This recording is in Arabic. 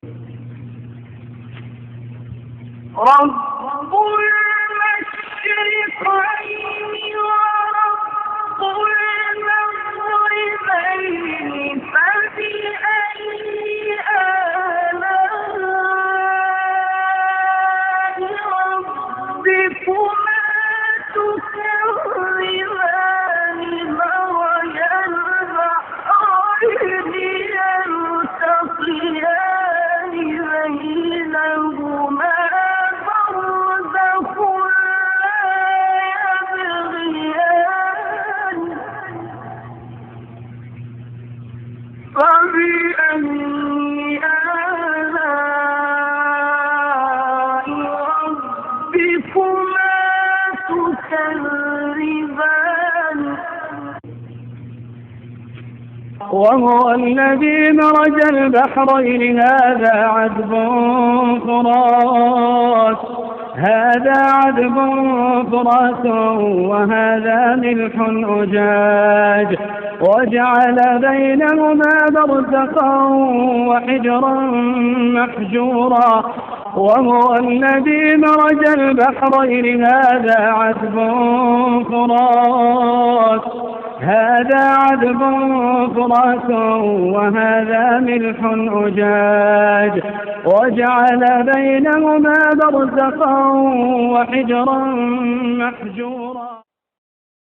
رب المشرقين ورب المغربين فبأي آلاء ربكما تكذبان مرج البحرين يلتقيان بينهما فبأي آلاء ربكما تكذبان وهو الذي مرج البحرين هذا عذب فرات وهذا ملح أجاج وجعل بينهما برزخا وحجرا محجورا وهو الذي مرج البحرين هذا عذب فرات وهذا ملح أجاج وجعل بينهما برزخا وحجرا محجورا